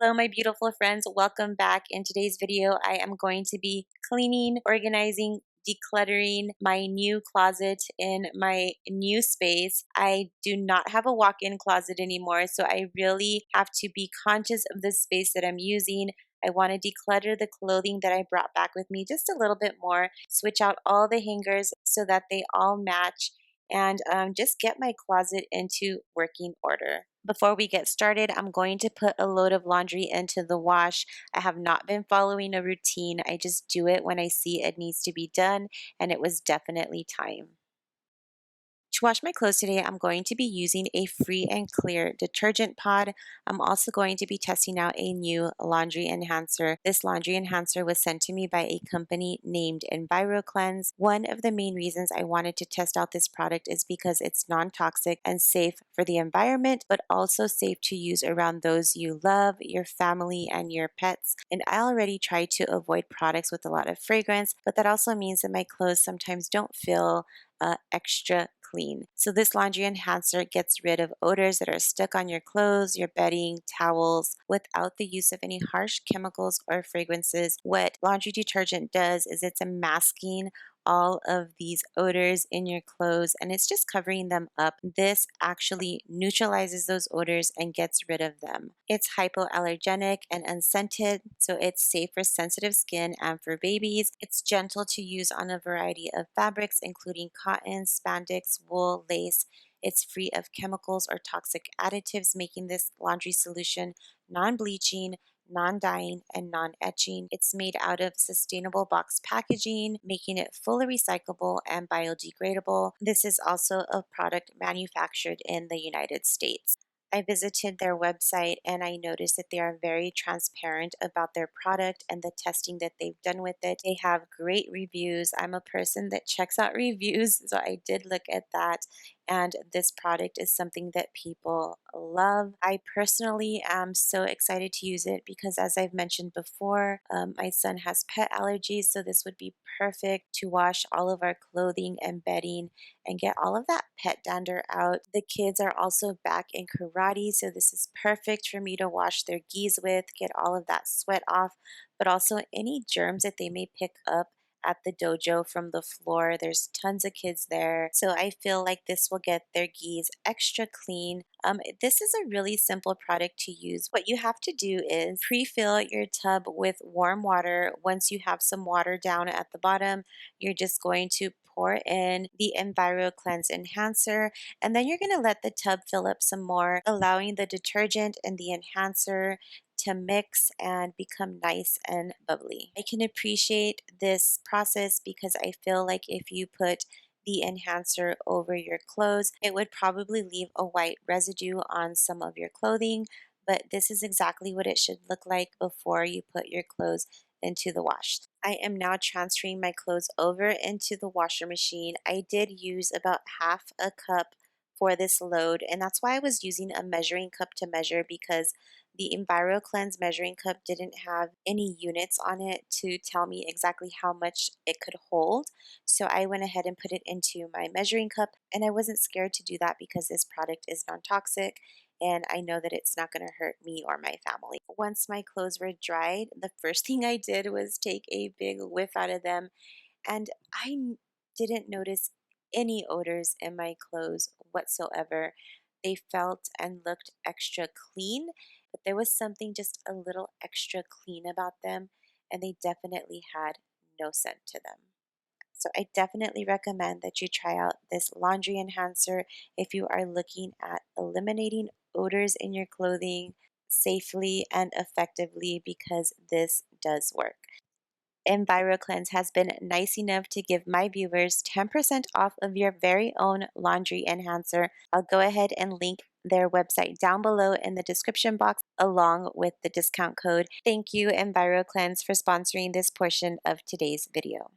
Hello, my beautiful friends. Welcome back. In today's video, I am going to be cleaning, organizing, decluttering my new closet in my new space. I do not have a walk-in closet anymore, so I really have to be conscious of the space that I'm using. I want to declutter the clothing that I brought back with me just a little bit more, switch out all the hangers so that they all match, and just get my closet into working order. Before we get started, I'm going to put a load of laundry into the wash. I have not been following a routine. I just do it when I see it needs to be done, and it was definitely time. To wash my clothes today, I'm going to be using a free and clear detergent pod. I'm also going to be testing out a new laundry enhancer. This laundry enhancer was sent to me by a company named EnviroKlenz. One of the main reasons I wanted to test out this product is because it's non-toxic and safe for the environment, but also safe to use around those you love, your family, and your pets. And I already try to avoid products with a lot of fragrance, but that also means that my clothes sometimes don't feel extra clean. So this laundry enhancer gets rid of odors that are stuck on your clothes, your bedding, towels, without the use of any harsh chemicals or fragrances. What laundry detergent does is it's masking all of these odors in your clothes, and it's just covering them up. This actually neutralizes those odors and gets rid of them. It's hypoallergenic and unscented, so it's safe for sensitive skin and for babies. It's gentle to use on a variety of fabrics, including cotton, spandex, wool, lace. It's free of chemicals or toxic additives, making this laundry solution non-bleaching, non-dyeing, and non-etching. It's made out of sustainable box packaging, making it fully recyclable and biodegradable. This is also a product manufactured in the United States. I visited their website and I noticed that they are very transparent about their product and the testing that they've done with it. They have great reviews. I'm a person that checks out reviews, so I did look at that. And this product is something that people love. I personally am so excited to use it because, as I've mentioned before, my son has pet allergies, so this would be perfect to wash all of our clothing and bedding and get all of that pet dander out. The kids are also back in karate, so this is perfect for me to wash their gis with, get all of that sweat off, but also any germs that they may pick up at the dojo from the floor. There's tons of kids there, so I feel like this will get their gis extra clean. This is a really simple product to use. What you have to do is pre-fill your tub with warm water. Once you have some water down at the bottom, you're just going to pour in the EnviroKlenz enhancer, and then you're going to let the tub fill up some more, allowing the detergent and the enhancer to mix and become nice and bubbly. I can appreciate this process because I feel like if you put the enhancer over your clothes, it would probably leave a white residue on some of your clothing, but this is exactly what it should look like before you put your clothes into the wash. I am now transferring my clothes over into the washer machine. I did use about half a cup for this load, and that's why I was using a measuring cup to measure, because the EnviroKlenz measuring cup didn't have any units on it to tell me exactly how much it could hold. So I went ahead and put it into my measuring cup, and I wasn't scared to do that because this product is non-toxic and I know that it's not going to hurt me or my family. Once my clothes were dried, the first thing I did was take a big whiff out of them, and didn't notice any odors in my clothes whatsoever. They felt and looked extra clean, but there was something just a little extra clean about them, and they definitely had no scent to them. So I definitely recommend that you try out this laundry enhancer if you are looking at eliminating odors in your clothing safely and effectively, because this does work. EnviroKlenz has been nice enough to give my viewers 10% off of your very own laundry enhancer. I'll go ahead and link their website down below in the description box along with the discount code. Thank you, EnviroKlenz, for sponsoring this portion of today's video.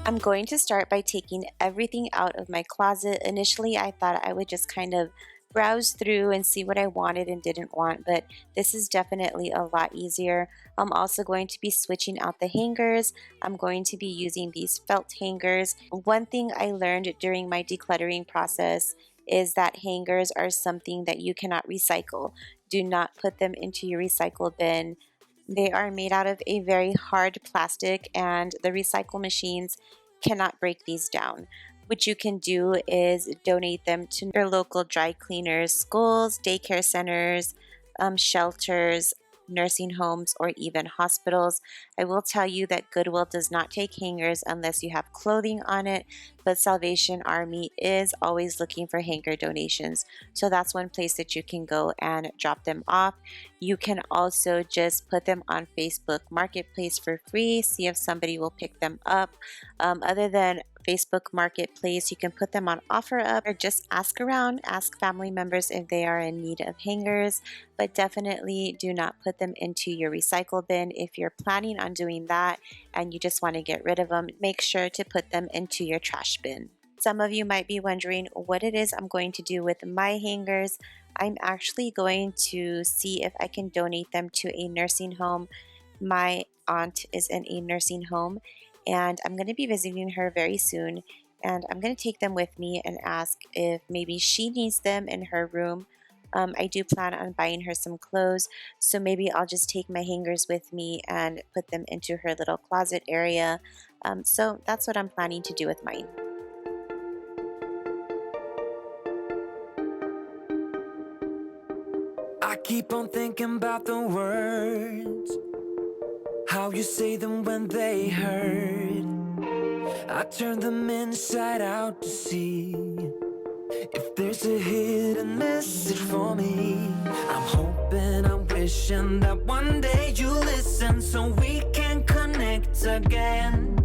I'm going to start by taking everything out of my closet. Initially, I thought I would just kind of browse through and see what I wanted and didn't want, but this is definitely a lot easier. I'm also going to be switching out the hangers. I'm going to be using these felt hangers. One thing I learned during my decluttering process is that hangers are something that you cannot recycle. Do not put them into your recycle bin. They are made out of a very hard plastic, and the recycle machines cannot break these down. What you can do is donate them to your local dry cleaners, schools, daycare centers, shelters, nursing homes, or even hospitals. I will tell you that Goodwill does not take hangers unless you have clothing on it, but Salvation Army is always looking for hanger donations. So that's one place that you can go and drop them off. You can also just put them on Facebook Marketplace for free, see if somebody will pick them up. Other than Facebook Marketplace, you can put them on OfferUp or just ask around, ask family members if they are in need of hangers, but definitely do not put them into your recycle bin. If you're planning on doing that and you just want to get rid of them, make sure to put them into your trash bin. Some of you might be wondering what it is I'm going to do with my hangers. I'm actually going to see if I can donate them to a nursing home. My aunt is in a nursing home, and I'm going to be visiting her very soon, and I'm going to take them with me and ask if maybe she needs them in her room. I do plan on buying her some clothes, so maybe I'll just take my hangers with me and put them into her little closet area. So that's what I'm planning to do with mine. I keep on thinking about the words, how you say them when they hurt. I turn them inside out to see if there's a hidden message for me. I'm hoping, I'm wishing that one day you listen so we can connect again.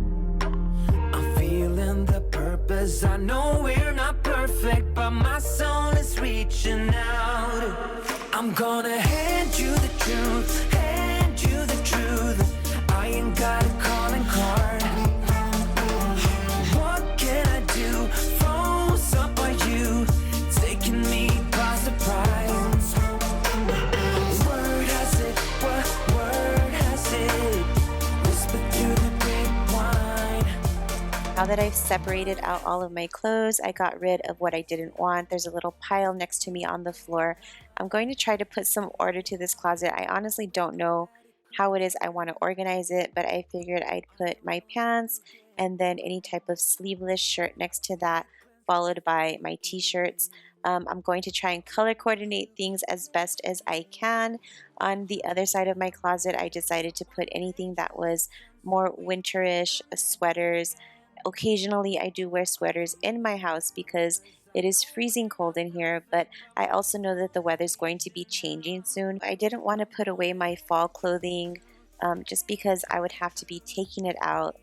I'm feeling the purpose, I know we're not perfect, but my soul is reaching out. I'm gonna hand you the truth, hand you the truth. I ain't got a calling card. What can I do? Froze up by you, taking me by surprise. Word has it, what word has it? Whisper through the grapevine. Now that I've separated out all of my clothes, I got rid of what I didn't want. There's a little pile next to me on the floor. I'm going to try to put some order to this closet. I honestly don't know how it is I want to organize it, but I figured I'd put my pants and then any type of sleeveless shirt next to that, followed by my t-shirts. I'm going to try and color coordinate things as best as I can. On the other side of my closet, I decided to put anything that was more winterish, sweaters. Occasionally, I do wear sweaters in my house because it is freezing cold in here, but I also know that the weather's going to be changing soon. I didn't want to put away my fall clothing just because I would have to be taking it out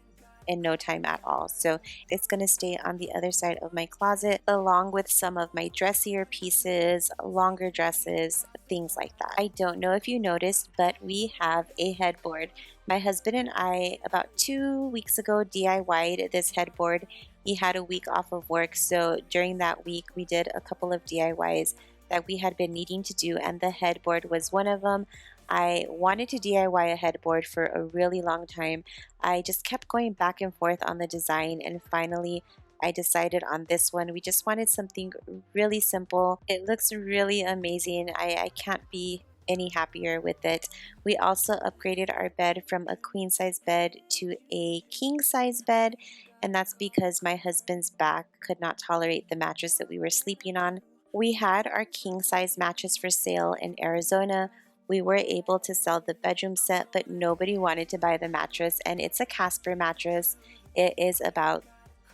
in no time at all. So it's going to stay on the other side of my closet along with some of my dressier pieces, longer dresses, things like that. I don't know if you noticed, but we have a headboard. My husband and I about 2 weeks ago DIY'd this headboard. He had a week off of work, so during that week we did a couple of DIYs that we had been needing to do, and the headboard was one of them. I wanted to DIY a headboard for a really long time. I just kept going back and forth on the design, and finally I decided on this one. We just wanted something really simple. It looks really amazing. I can't be any happier with it. We also upgraded our bed from a queen size bed to a king size bed, and that's because my husband's back could not tolerate the mattress that we were sleeping on. We had our king size mattress for sale in Arizona. We were able to sell the bedroom set, but nobody wanted to buy the mattress, and it's a Casper mattress. It is about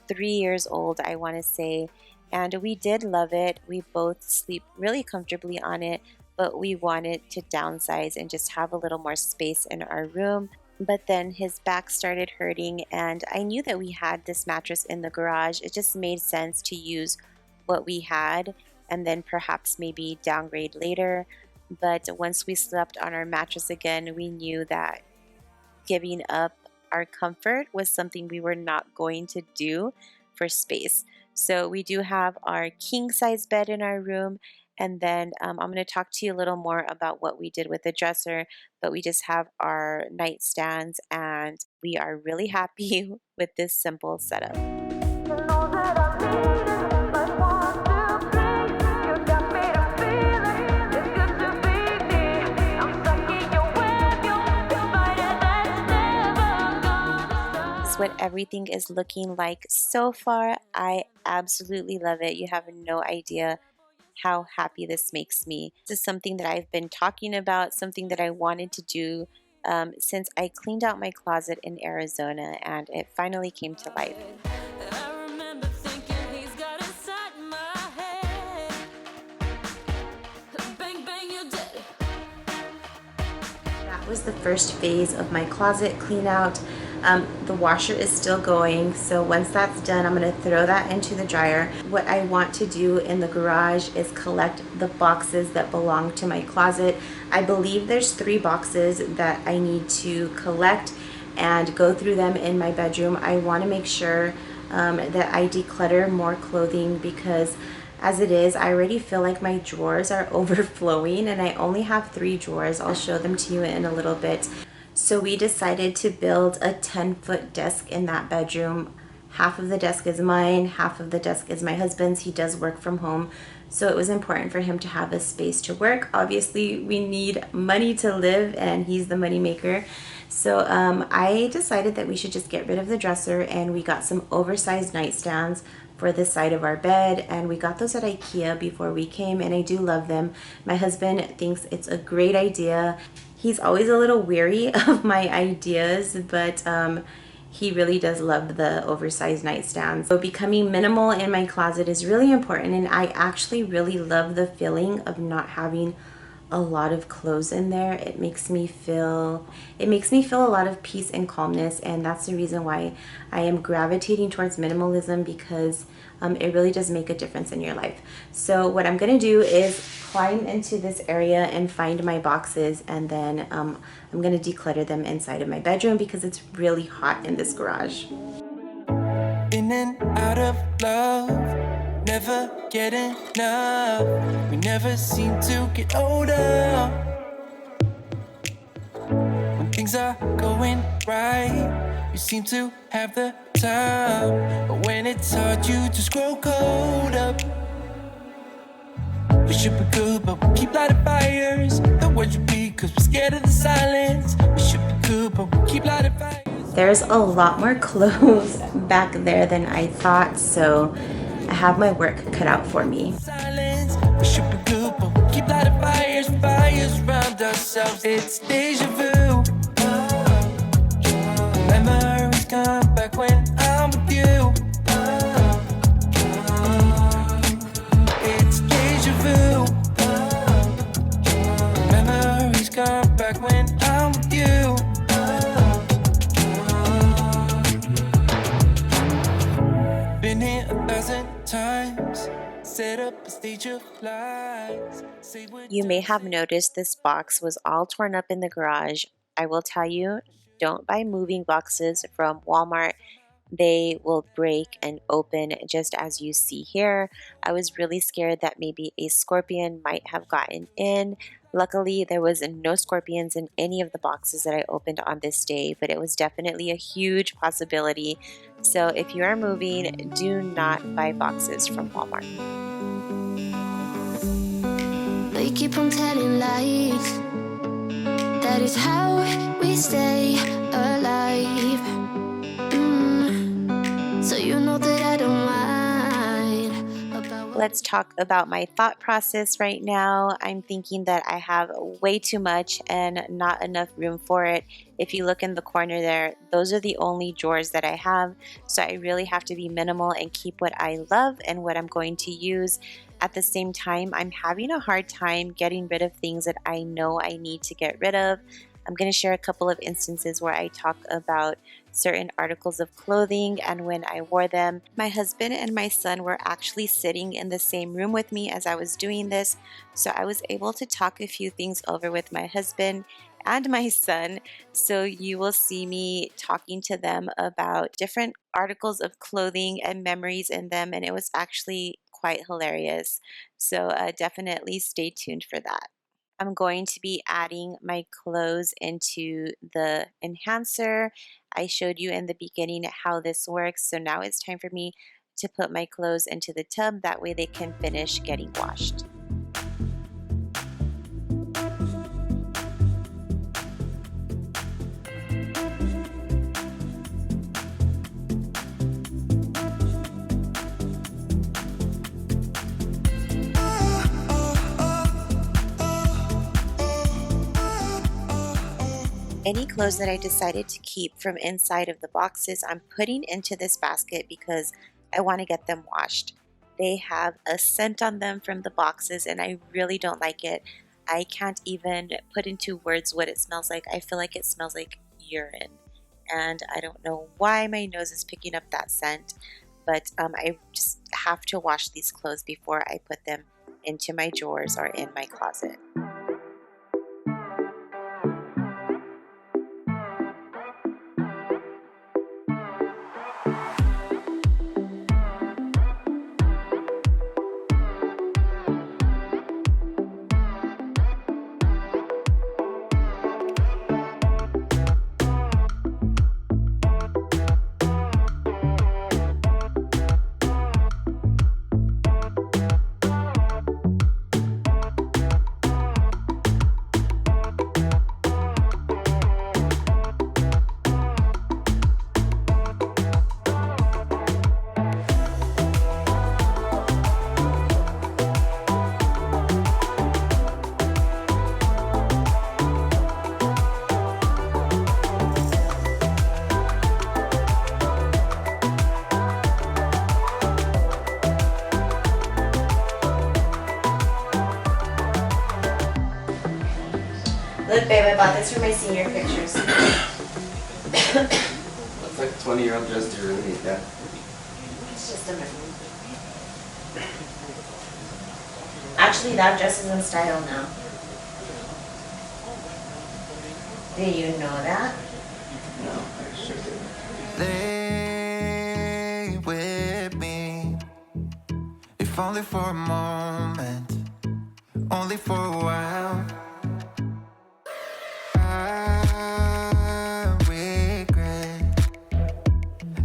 3 years old, I want to say, and we did love it. We both sleep really comfortably on it, but we wanted to downsize and just have a little more space in our room. But then his back started hurting, and I knew that we had this mattress in the garage. It just made sense to use what we had and then perhaps maybe downgrade later. But once we slept on our mattress again, we knew that giving up our comfort was something we were not going to do for space. So we do have our king size bed in our room, And then I'm going to talk to you a little more about what we did with the dresser, but we just have our nightstands and we are really happy with this simple setup. What everything is looking like so far. I absolutely love it. You have no idea how happy this makes me. This is something that I've been talking about, something that I wanted to do since I cleaned out my closet in Arizona, and it finally came to life. That was the first phase of my closet clean out. The washer is still going, so once that's done, I'm going to throw that into the dryer. What I want to do in the garage is collect the boxes that belong to my closet. I believe there's 3 boxes that I need to collect and go through them in my bedroom. I want to make sure that I declutter more clothing because as it is, I already feel like my drawers are overflowing and I only have 3 drawers. I'll show them to you in a little bit. So we decided to build a 10-foot desk in that bedroom. Half of the desk is mine, half of the desk is my husband's. He does work from home, so it was important for him to have a space to work. Obviously, we need money to live, and he's the money maker. So I decided that we should just get rid of the dresser, and we got some oversized nightstands for the side of our bed, and we got those at IKEA before we came, and I do love them. My husband thinks it's a great idea. He's always a little weary of my ideas, but he really does love the oversized nightstands. So becoming minimal in my closet is really important, and I actually really love the feeling of not having a lot of clothes in there. It makes me feel a lot of peace and calmness, and that's the reason why I am gravitating towards minimalism, because it really does make a difference in your life. So what I'm gonna do is climb into this area and find my boxes, and then I'm gonna declutter them inside of my bedroom because it's really hot in this garage. In and out of love, never get enough. We never seem to get older. When things are going right, you seem to have the time. But when it's hard, you just grow cold up. We should be good, but we keep lighting fires. The words repeat, cause we're scared of the silence. We should be good, but we keep lighting fires. There's a lot more clothes back there than I thought, so I have my work cut out for me. Silence. We should be good, but we keep lighting fires, fires around ourselves. It's deja vu. Memories come back when I'm with you. It's deja vu. Memories come back when I'm with you. Been here 1,000 times. Set up a stage of lies. You may have noticed this box was all torn up in the garage. I will tell you, don't buy moving boxes from Walmart. They will break and open just as you see here. I was really scared that maybe a scorpion might have gotten in. Luckily, there was no scorpions in any of the boxes that I opened on this day, but it was definitely a huge possibility. So if you are moving, do not buy boxes from Walmart. They keep on telling lies. That is how we stay alive. So you know that I don't mind. Let's talk about my thought process right now. I'm thinking that I have way too much and not enough room for it. If you look in the corner there, those are the only drawers that I have. So I really have to be minimal and keep what I love and what I'm going to use. At the same time, I'm having a hard time getting rid of things that I know I need to get rid of. I'm going to share a couple of instances where I talk about certain articles of clothing and when I wore them. My husband and my son were actually sitting in the same room with me as I was doing this, so I was able to talk a few things over with my husband and my son. So you will see me talking to them about different articles of clothing and memories in them, and it was actually quite hilarious. So definitely stay tuned for that. I'm going to be adding my clothes into the enhancer. I showed you in the beginning how this works, so now it's time for me to put my clothes into the tub. That way they can finish getting washed. Any clothes that I decided to keep from inside of the boxes, I'm putting into this basket because I want to get them washed. They have a scent on them from the boxes and I really don't like it. I can't even put into words what it smells like. I feel like it smells like urine. And I don't know why my nose is picking up that scent, but I just have to wash these clothes before I put them into my drawers or in my closet. Look, babe, I bought this for my senior pictures. Looks like a 20-year-old dress. Do you really need that? It's just a memory. Actually, that dress is in style now. Did you know that? No, I sure didn't. Stay with me, if only for a moment, only for a while. I regret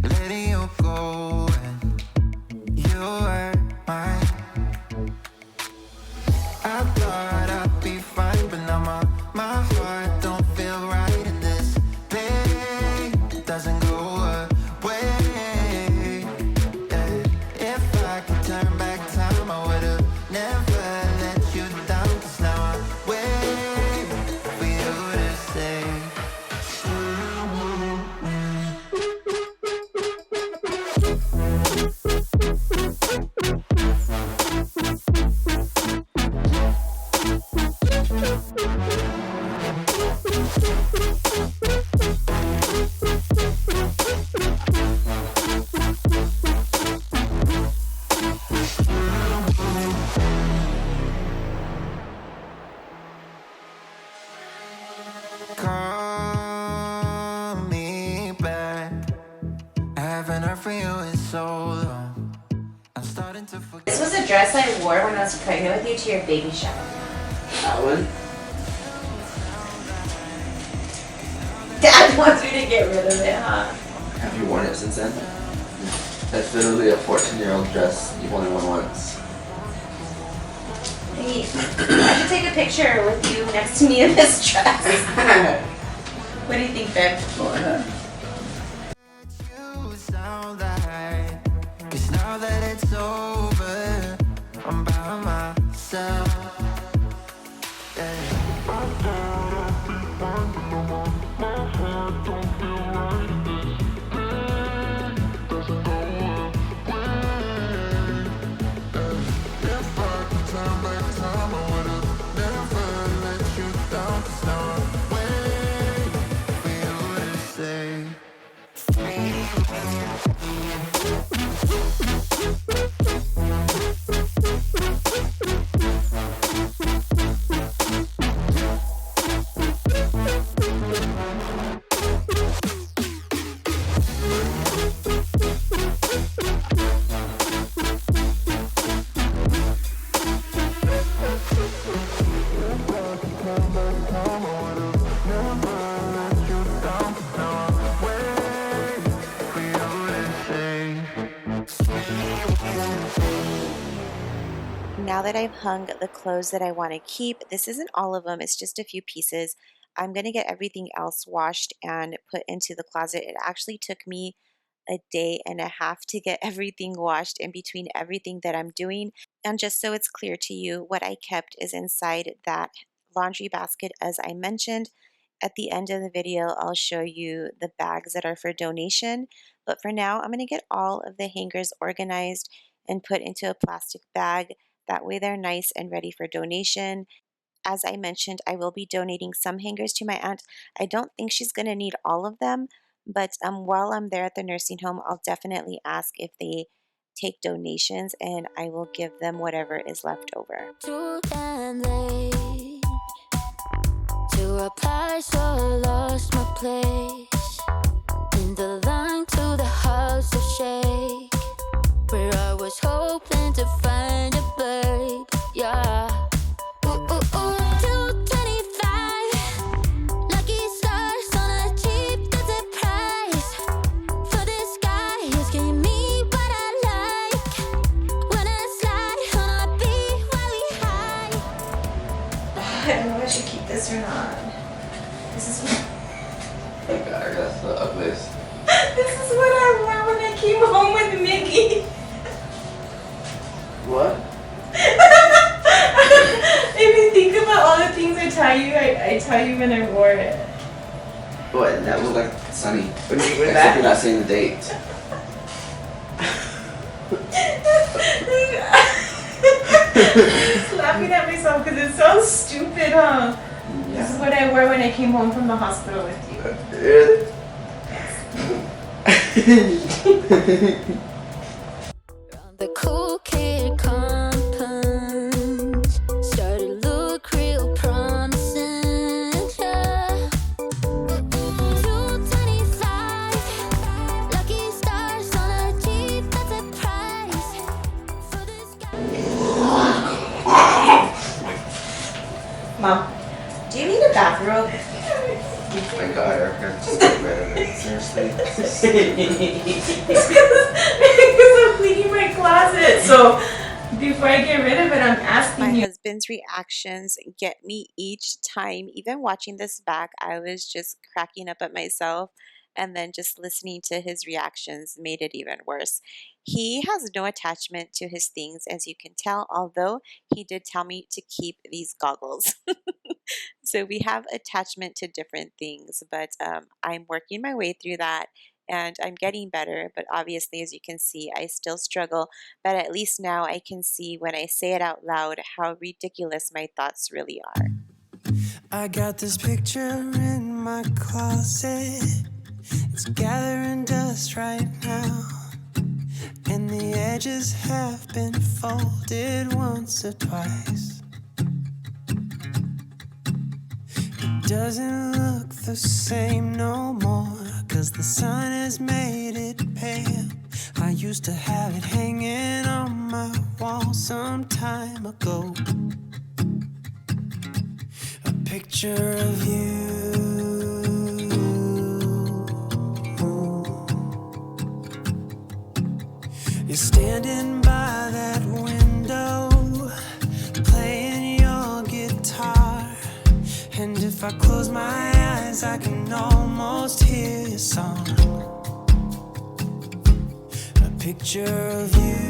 letting you go, and you were mine. I thought I'd be fine, but now my heart don't feel right, and this pain doesn't go away. Yeah. If I could turn back time, I would've never let you down, 'cause now I wait for you to say, call me back. I haven't heard from you in so long. I'm starting to forget. This was a dress I wore when I was pregnant with you to your baby shower. That one? Dad wants me to get rid of it, huh? Have you worn it since then? That's literally a 14-year-old dress you've only worn once. Hey, I should take a picture with you next to me in this dress. What do you think, babe? You sound like, 'cause now that it's over, I'm by myself. Say now that I've hung the clothes that I want to keep, this isn't all of them, it's just a few pieces. I'm going to get everything else washed and put into the closet. It actually took me a day and a half to get everything washed in between everything that I'm doing. And just so it's clear to you, what I kept is inside that laundry basket, as I mentioned. At the end of the video, I'll show you the bags that are for donation. But for now, I'm going to get all of the hangers organized and put into a plastic bag. That way they're nice and ready for donation. As I mentioned, I will be donating some hangers to my aunt. I don't think she's going to need all of them, but while I'm there at the nursing home, I'll definitely ask if they take donations, and I will give them whatever is left over. To apply, so I lost my place in the line to the house of shake, where I was hoping to find a babe. Yeah. Ooh, ooh, ooh, 225 lucky stars on a cheap visit price. For this guy, he's giving me what I like. When I slide on a beat while we high. I don't know if I should keep this or not. This is what Oh god, that's the ugliest. this is what I wore when I came home with Mickey. What? If you think about all the things I tell you when I wore it. What? That was like sunny. When you were Except that? you're not saying the date. Laughing at myself because it's so stupid, huh? This is Yeah. what I wore when I came home from the hospital with you. Really? The cool kid compounds started to look real promising. Yeah. 225 lucky stars on a Jeep, that's a price for this guy. Mom, do you need a bathrobe? Oh my god, Erica, just get rid of it. Seriously? Because I'm cleaning my closet. So before I get rid of it, I'm asking you. My husband's reactions get me each time. Even watching this back, I was just cracking up at myself. And then just listening to his reactions made it even worse. He has no attachment to his things, as you can tell, although he did tell me to keep these goggles. So we have attachment to different things, but I'm working my way through that and I'm getting better. But obviously, as you can see, I still struggle. But at least now I can see when I say it out loud how ridiculous my thoughts really are. I got this picture in my closet. It's gathering dust right now, and the edges have been folded once or twice. It doesn't look the same no more, 'cause the sun has made it pale. I used to have it hanging on my wall some time ago. A picture of you. You're standing by that window, playing your guitar. And if I close my eyes, I can almost hear your song. A picture of you.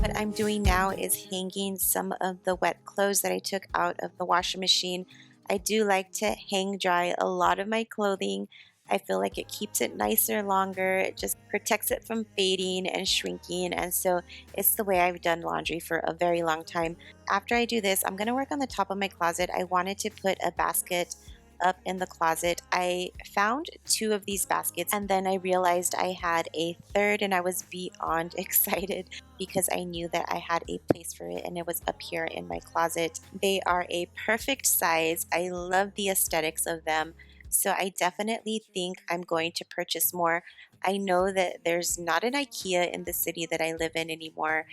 What I'm doing now is hanging some of the wet clothes that I took out of the washing machine. I do like to hang dry a lot of my clothing. I feel like it keeps it nicer longer. It just protects it from fading and shrinking. And so it's the way I've done laundry for a very long time. After I do this, I'm going to work on the top of my closet. I wanted to put a basket up in the closet. I found 2 of these baskets and then I realized I had a third, and I was beyond excited because I knew that I had a place for it and it was up here in my closet. They are a perfect size. I love the aesthetics of them. So I definitely think I'm going to purchase more. I know that there's not an IKEA in the city that I live in anymore.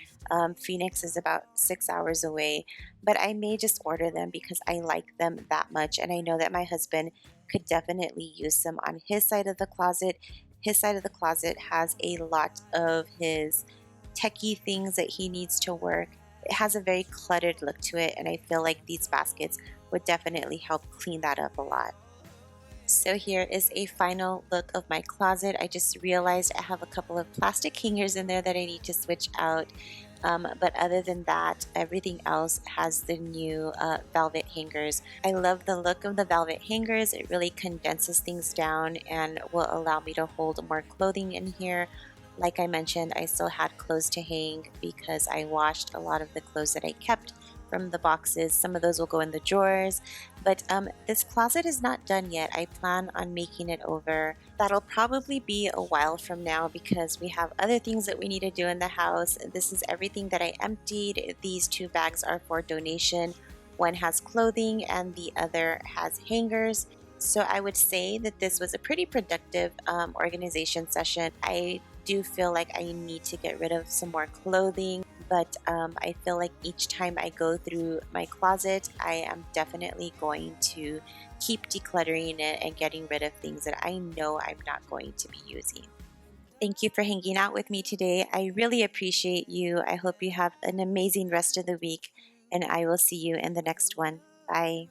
Phoenix is about 6 hours away, but I may just order them because I like them that much. And I know that my husband could definitely use them on his side of the closet. his side of the closet has a lot of his techie things that he needs to work. It has a very cluttered look to it, and I feel like these baskets would definitely help clean that up a lot. So here is a final look of my closet. I just realized I have a couple of plastic hangers in there that I need to switch out. But other than that, everything else has the new velvet hangers. I love the look of the velvet hangers. It really condenses things down and will allow me to hold more clothing in here. Like I mentioned, I still had clothes to hang because I washed a lot of the clothes that I kept from the boxes. Some of those will go in the drawers, but this closet is not done yet. I plan on making it over. That'll probably be a while from now because we have other things that we need to do in the house. This is everything that I emptied. These 2 bags are for donation. One has clothing and the other has hangers. So I would say that this was a pretty productive organization session. I do feel like I need to get rid of some more clothing, but I feel like each time I go through my closet, I am definitely going to keep decluttering it and getting rid of things that I know I'm not going to be using. Thank you for hanging out with me today. I really appreciate you. I hope you have an amazing rest of the week, and I will see you in the next one. Bye.